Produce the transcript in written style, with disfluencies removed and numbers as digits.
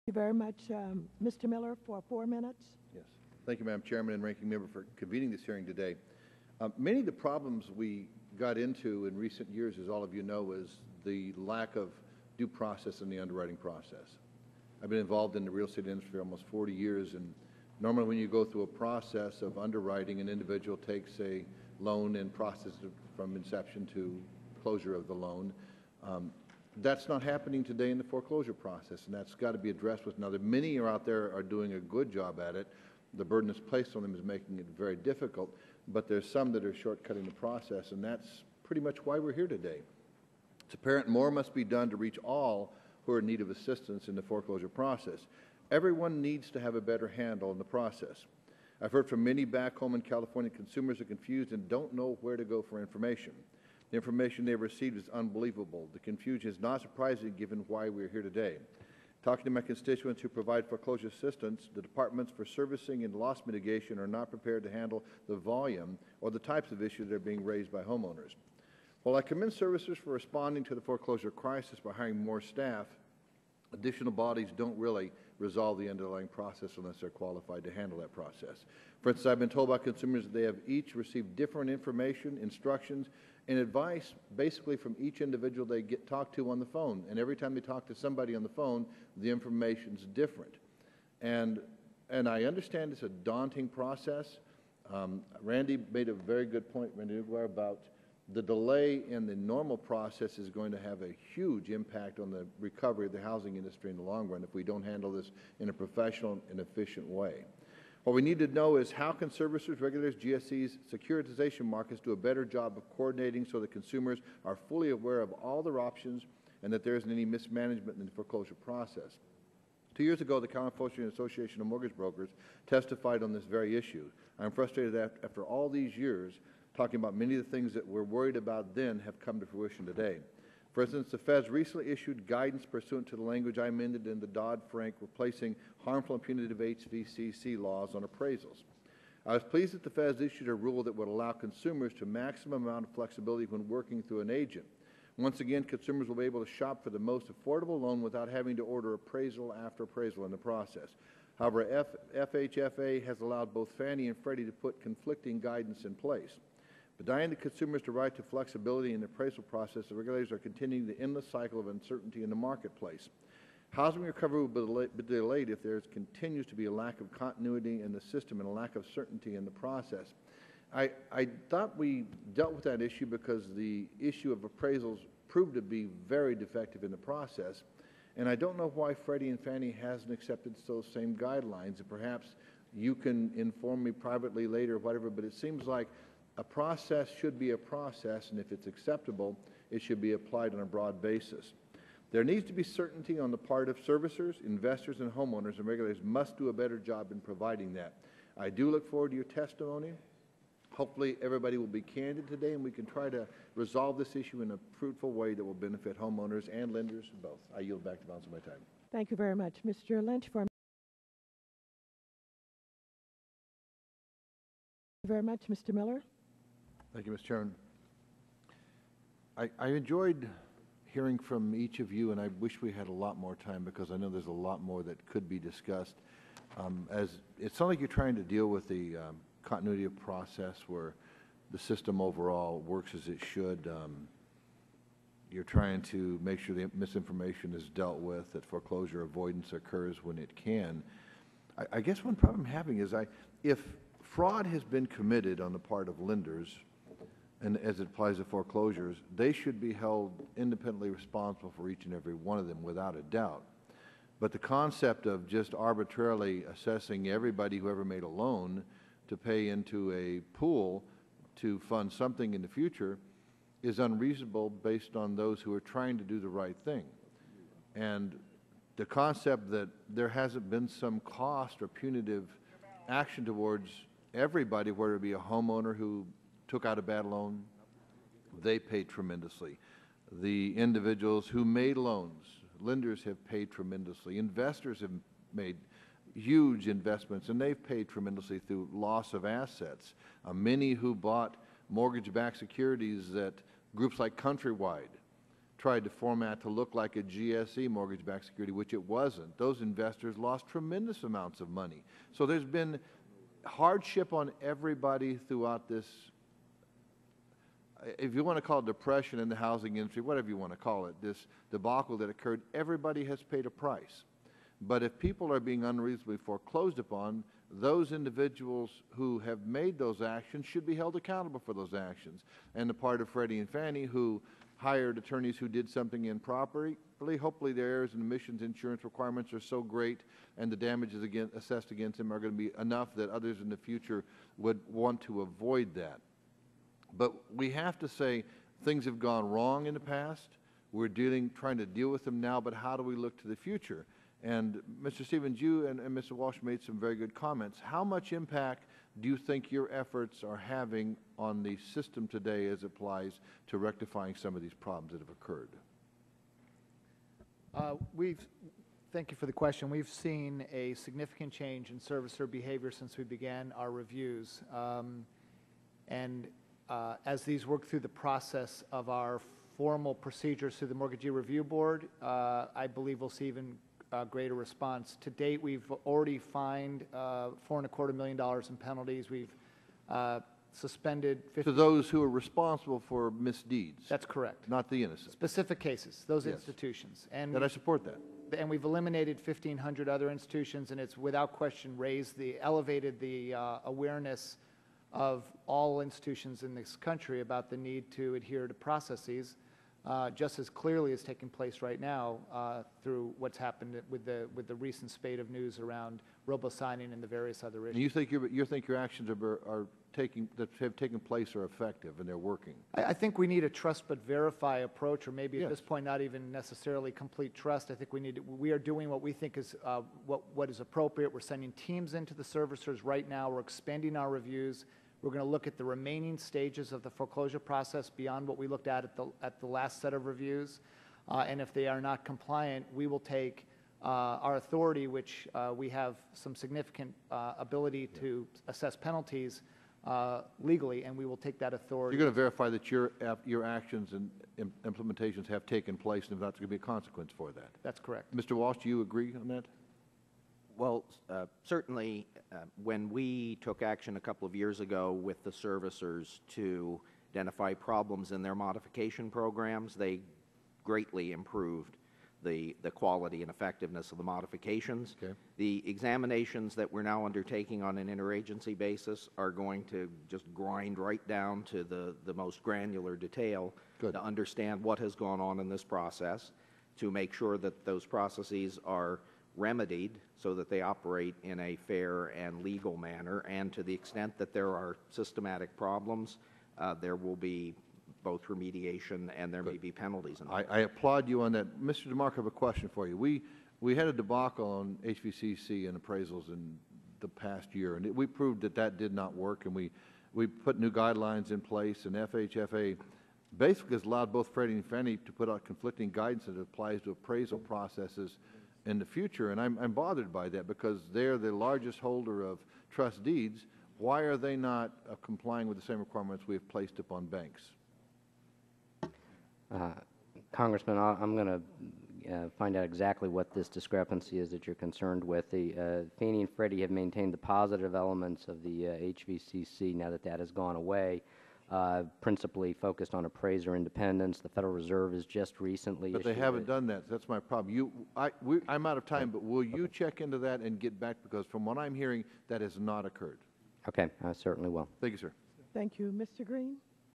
you very much. Mr. Miller, for 4 minutes. Yes. Thank you, Madam Chairman and Ranking Member, for convening this hearing today. Many of the problems we got into in recent years, as all of you know, is the lack of due process in the underwriting process. I've been involved in the real estate industry for almost 40 years, and normally when you go through a process of underwriting, an individual takes a loan and processes it from inception to closure of the loan. That's not happening today in the foreclosure process, and that's got to be addressed with. Now, many are out there are doing a good job at it. The burden that's placed on them is making it very difficult, but there's some that are shortcutting the process, and that's pretty much why we're here today. It's apparent more must be done to reach all who are in need of assistance in the foreclosure process. Everyone needs to have a better handle on the process. I've heard from many back home in California consumers are confused and don't know where to go for information. The information they've received is unbelievable. The confusion is not surprising given why we're here today. Talking to my constituents who provide foreclosure assistance, the departments for servicing and loss mitigation are not prepared to handle the volume or the types of issues that are being raised by homeowners. While I commend servicers for responding to the foreclosure crisis by hiring more staff, additional bodies don't really resolve the underlying process unless they're qualified to handle that process. For instance, I've been told by consumers that they have each received different information, instructions, and advice basically from each individual they get talked to on the phone. And every time they talk to somebody on the phone, the information's different. And I understand it's a daunting process. Randy made a very good point, Randy Uguar, about the delay in the normal process is going to have a huge impact on the recovery of the housing industry in the long run if we don't handle this in a professional and efficient way. What we need to know is how can servicers, regulators, GSEs, securitization markets do a better job of coordinating so that consumers are fully aware of all their options and that there isn't any mismanagement in the foreclosure process. 2 years ago, the California Association of Mortgage Brokers testified on this very issue. I'm frustrated that after all these years, talking about many of the things that we're worried about then have come to fruition today. For instance, the Feds recently issued guidance pursuant to the language I amended in the Dodd-Frank replacing harmful and punitive HVCC laws on appraisals. I was pleased that the Feds issued a rule that would allow consumers to maximum amount of flexibility when working through an agent. Once again, consumers will be able to shop for the most affordable loan without having to order appraisal after appraisal in the process. However, FHFA has allowed both Fannie and Freddie to put conflicting guidance in place. Denying the consumers the right to flexibility in the appraisal process, the regulators are continuing the endless cycle of uncertainty in the marketplace. Housing recovery will be delayed if there continues to be a lack of continuity in the system and a lack of certainty in the process. I thought we dealt with that issue because the issue of appraisals proved to be very defective in the process, and I don't know why Freddie and Fannie hasn't accepted those same guidelines, and perhaps you can inform me privately later or whatever, but it seems like a process should be a process, and if it's acceptable, it should be applied on a broad basis. There needs to be certainty on the part of servicers, investors, and homeowners, and regulators must do a better job in providing that. I do look forward to your testimony. Hopefully everybody will be candid today, and we can try to resolve this issue in a fruitful way that will benefit homeowners and lenders both. I yield back the balance of my time. Thank you very much. Mr. Lynch, for Thank you very much. Mr. Miller. Thank you, Mr. Chairman. I enjoyed hearing from each of you, and I wish we had a lot more time because I know there's a lot more that could be discussed. As it's not like you're trying to deal with the continuity of process where the system overall works as it should. You're trying to make sure the misinformation is dealt with, that foreclosure avoidance occurs when it can. I guess one problem I'm having is if fraud has been committed on the part of lenders, and as it applies to foreclosures, they should be held independently responsible for each and every one of them without a doubt. But the concept of just arbitrarily assessing everybody who ever made a loan to pay into a pool to fund something in the future is unreasonable based on those who are trying to do the right thing. And the concept that there hasn't been some cost or punitive action towards everybody, whether it be a homeowner who took out a bad loan, they paid tremendously. The individuals who made loans, lenders have paid tremendously. Investors have made huge investments, and they've paid tremendously through loss of assets. Many who bought mortgage-backed securities that groups like Countrywide tried to format to look like a GSE, mortgage-backed security, which it wasn't. Those investors lost tremendous amounts of money. So there's been hardship on everybody throughout this, if you want to call it depression in the housing industry, whatever you want to call it, this debacle that occurred. Everybody has paid a price. But if people are being unreasonably foreclosed upon, those individuals who have made those actions should be held accountable for those actions. And the part of Freddie and Fannie who hired attorneys who did something improperly, hopefully their errors and omissions insurance requirements are so great and the damages assessed against them are going to be enough that others in the future would want to avoid that. But we have to say things have gone wrong in the past. We're trying to deal with them now, but how do we look to the future? And Mr. Stevens, you and Mr. Walsh made some very good comments. How much impact do you think your efforts are having on the system today as it applies to rectifying some of these problems that have occurred? Thank you for the question. We've seen a significant change in servicer behavior since we began our reviews. As these work through the process of our formal procedures through the Mortgagee Review Board, I believe we'll see even greater response. To date, we've already fined $4.25 million in penalties. We've suspended 50 to those who are responsible for misdeeds. That's correct. Not the innocent. Specific cases, those Yes. institutions. And I support that. And we've eliminated 1,500 other institutions, and it's without question elevated the awareness of all institutions in this country about the need to adhere to processes, just as clearly as taking place right now through what's happened with the recent spate of news around robo-signing and the various other issues. And you think your actions that have taken place are effective and they're working? I think we need a trust but verify approach, or maybe at Yes. this point not even necessarily complete trust. I think we are doing what we think is what is appropriate. We're sending teams into the servicers right now. We're expanding our reviews. We're going to look at the remaining stages of the foreclosure process beyond what we looked at the last set of reviews. And if they are not compliant, we will take our authority, which we have some significant ability to assess penalties legally, and we will take that authority. You're going to verify that your actions and implementations have taken place, and if not, there's going to be a consequence for that. That's correct. Mr. Walsh, do you agree on that? Well, certainly when we took action a couple of years ago with the servicers to identify problems in their modification programs, they greatly improved the quality and effectiveness of the modifications. Okay. The examinations that we're now undertaking on an interagency basis are going to just grind right down to the most granular detail. Good. To understand what has gone on in this process, to make sure that those processes are remedied so that they operate in a fair and legal manner, and to the extent that there are systematic problems, there will be both remediation and there may be penalties involved. I applaud you on that. Mr. DeMarco, I have a question for you. We had a debacle on HVCC and appraisals in the past year, and we proved that did not work, and we put new guidelines in place, and FHFA basically has allowed both Freddie and Fannie to put out conflicting guidance that applies to appraisal processes in the future, and I'm bothered by that because they're the largest holder of trust deeds. Why are they not complying with the same requirements we have placed upon banks? Congressman, I'm going to find out exactly what this discrepancy is that you're concerned with. The Fannie and Freddie have maintained the positive elements of the HVCC now that has gone away. Principally focused on appraiser independence. The Federal Reserve has just recently But they haven't done that. That's my problem. I'm out of time, but will you check into that and get back? Because from what I'm hearing, that has not occurred. Okay, I certainly will. Thank you, sir. Thank you. Mr. Green?